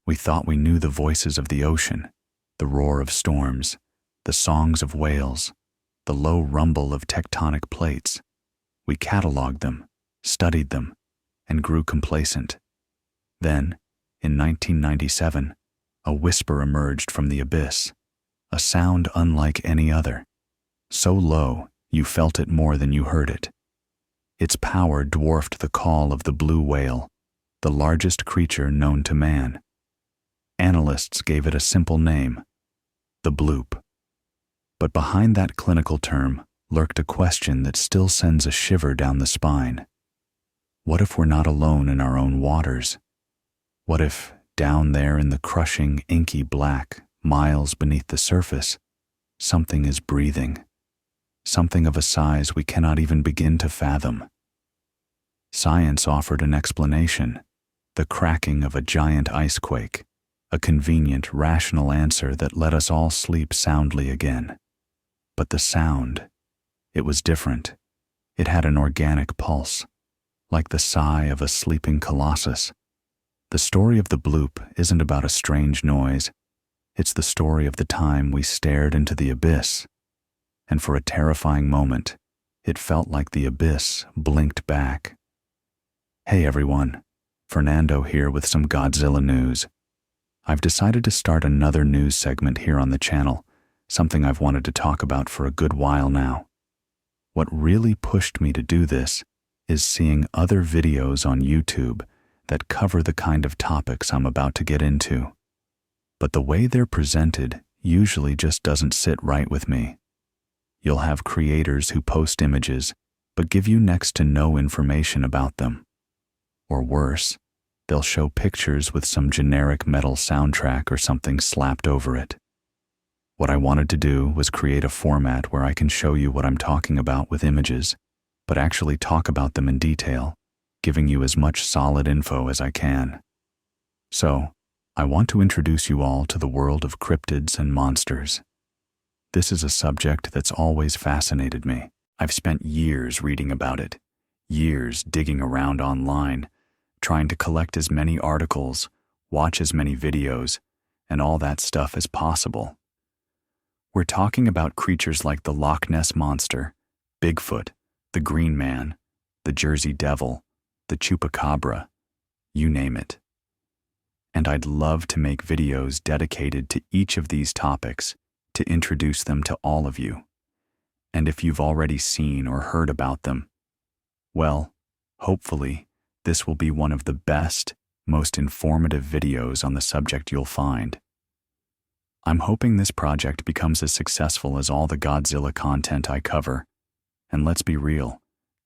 We thought we knew the voices of the ocean, the roar of storms, the songs of whales, the low rumble of tectonic plates. We cataloged them, studied them, and grew complacent. Then, in 1997, a whisper emerged from the abyss, a sound unlike any other, so low you felt it more than you heard it. Its power dwarfed the call of the blue whale, the largest creature known to man. Analysts gave it a simple name, the bloop. But behind that clinical term lurked a question that still sends a shiver down the spine. What if we're not alone in our own waters? What if, down there in the crushing, inky black, miles beneath the surface, something is breathing, something of a size we cannot even begin to fathom? Science offered an explanation, the cracking of a giant icequake, a convenient, rational answer that let us all sleep soundly again. But the sound, it was different. It had an organic pulse, like the sigh of a sleeping colossus. The story of the bloop isn't about a strange noise. It's the story of the time we stared into the abyss, and for a terrifying moment, it felt like the abyss blinked back. Hey everyone, Fernando here with some Godzilla news. I've decided to start another news segment here on the channel, something I've wanted to talk about for a good while now. What really pushed me to do this is seeing other videos on YouTube that cover the kind of topics I'm about to get into. But the way they're presented usually just doesn't sit right with me. You'll have creators who post images but give you next to no information about them. Or worse, they'll show pictures with some generic metal soundtrack or something slapped over it. What I wanted to do was create a format where I can show you what I'm talking about with images, but actually talk about them in detail, giving you as much solid info as I can. So, I want to introduce you all to the world of cryptids and monsters. This is a subject that's always fascinated me. I've spent years reading about it, years digging around online, trying to collect as many articles, watch as many videos, and all that stuff as possible. We're talking about creatures like the Loch Ness Monster, Bigfoot, the Green Man, the Jersey Devil, the Chupacabra, you name it. And I'd love to make videos dedicated to each of these topics to introduce them to all of you. And if you've already seen or heard about them, well, hopefully, this will be one of the best, most informative videos on the subject you'll find. I'm hoping this project becomes as successful as all the Godzilla content I cover. And let's be real,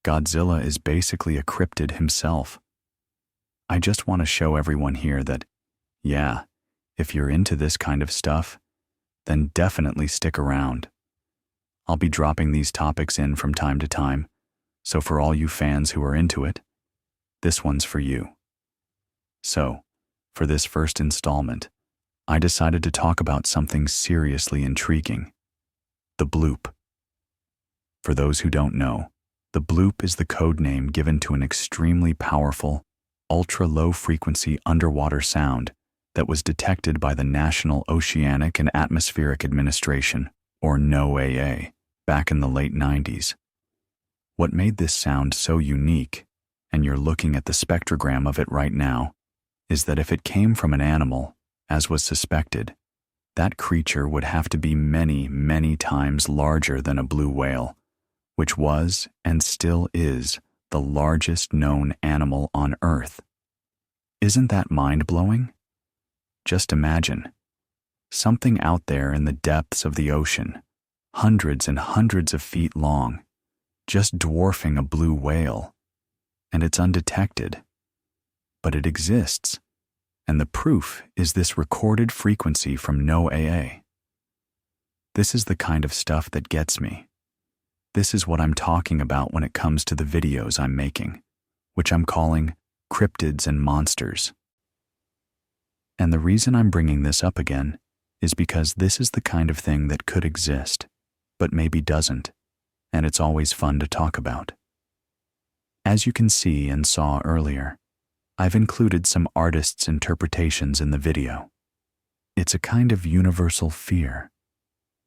Godzilla is basically a cryptid himself. I just want to show everyone here that, yeah, if you're into this kind of stuff, then definitely stick around. I'll be dropping these topics in from time to time, so for all you fans who are into it, this one's for you. So, for this first installment, I decided to talk about something seriously intriguing, the bloop. For those who don't know, the bloop is the code name given to an extremely powerful, ultra-low-frequency underwater sound that was detected by the National Oceanic and Atmospheric Administration, or NOAA, back in the late 90s. What made this sound so unique, and you're looking at the spectrogram of it right now, is that if it came from an animal, as was suspected, that creature would have to be many, many times larger than a blue whale, which was, and still is, the largest known animal on Earth. Isn't that mind-blowing? Just imagine, something out there in the depths of the ocean, hundreds and hundreds of feet long, just dwarfing a blue whale, and it's undetected. But it exists, and the proof is this recorded frequency from NOAA. This is the kind of stuff that gets me. This is what I'm talking about when it comes to the videos I'm making, which I'm calling Cryptids and Monsters. And the reason I'm bringing this up again is because this is the kind of thing that could exist, but maybe doesn't, and it's always fun to talk about. As you can see and saw earlier, I've included some artists' interpretations in the video. It's a kind of universal fear.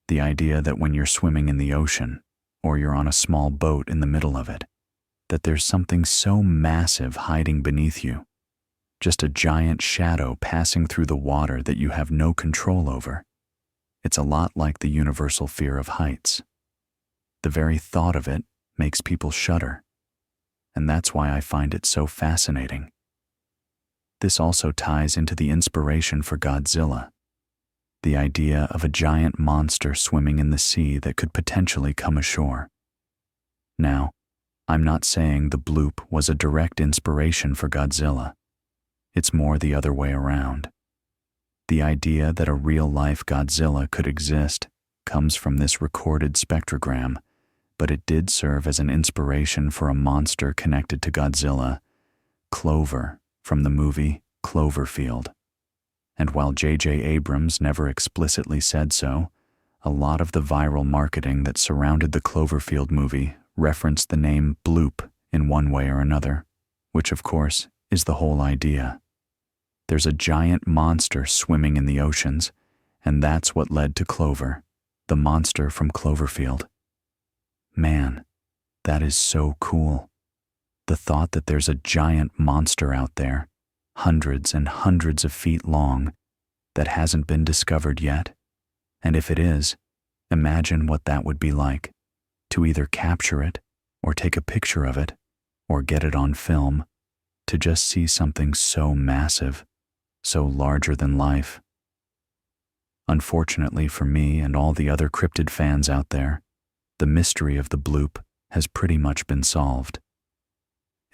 The idea that when you're swimming in the ocean, or you're on a small boat in the middle of it, that there's something so massive hiding beneath you, just a giant shadow passing through the water that you have no control over. It's a lot like the universal fear of heights. The very thought of it makes people shudder, and that's why I find it so fascinating. This also ties into the inspiration for Godzilla, the idea of a giant monster swimming in the sea that could potentially come ashore. Now, I'm not saying the Bloop was a direct inspiration for Godzilla. It's more the other way around. The idea that a real-life Godzilla could exist comes from this recorded spectrogram, but it did serve as an inspiration for a monster connected to Godzilla, Clover, from the movie Cloverfield. And while J.J. Abrams never explicitly said so, a lot of the viral marketing that surrounded the Cloverfield movie referenced the name Bloop in one way or another, which of course is the whole idea. There's a giant monster swimming in the oceans, and that's what led to Clover, the monster from Cloverfield. Man, that is so cool. The thought that there's a giant monster out there, hundreds and hundreds of feet long, that hasn't been discovered yet. And if it is, imagine what that would be like, to either capture it, or take a picture of it, or get it on film, to just see something so massive, so larger than life. Unfortunately for me and all the other cryptid fans out there, the mystery of the Bloop has pretty much been solved.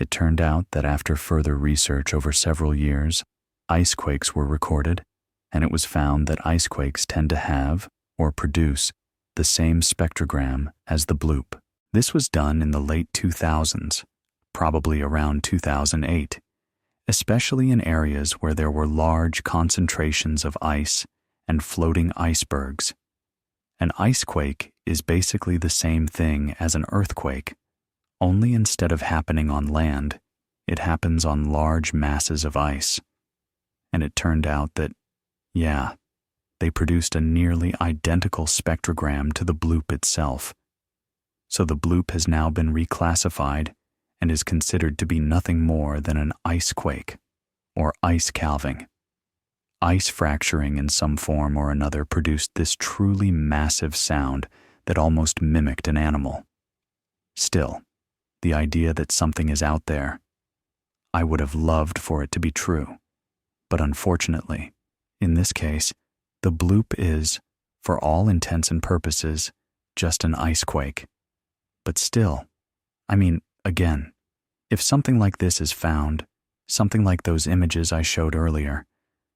It turned out that after further research over several years, icequakes were recorded, and it was found that icequakes tend to have, or produce, the same spectrogram as the Bloop. This was done in the late 2000s, probably around 2008, especially in areas where there were large concentrations of ice and floating icebergs. An icequake is basically the same thing as an earthquake, only instead of happening on land, it happens on large masses of ice. And it turned out that, yeah, they produced a nearly identical spectrogram to the Bloop itself. So the Bloop has now been reclassified and is considered to be nothing more than an icequake, or ice calving. Ice fracturing in some form or another produced this truly massive sound that almost mimicked an animal. Still, the idea that something is out there, I would have loved for it to be true. But unfortunately, in this case, the Bloop is, for all intents and purposes, just an icequake. But still, again, if something like this is found, something like those images I showed earlier,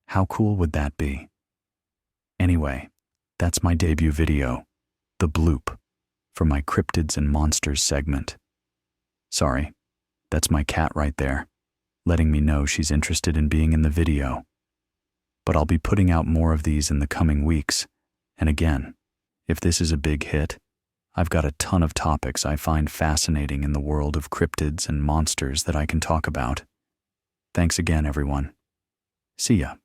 how cool would that be? Anyway, that's my debut video, the Bloop, for my Cryptids and Monsters segment. Sorry, that's my cat right there, letting me know she's interested in being in the video. But I'll be putting out more of these in the coming weeks, and again, if this is a big hit, I've got a ton of topics I find fascinating in the world of cryptids and monsters that I can talk about. Thanks again, everyone. See ya.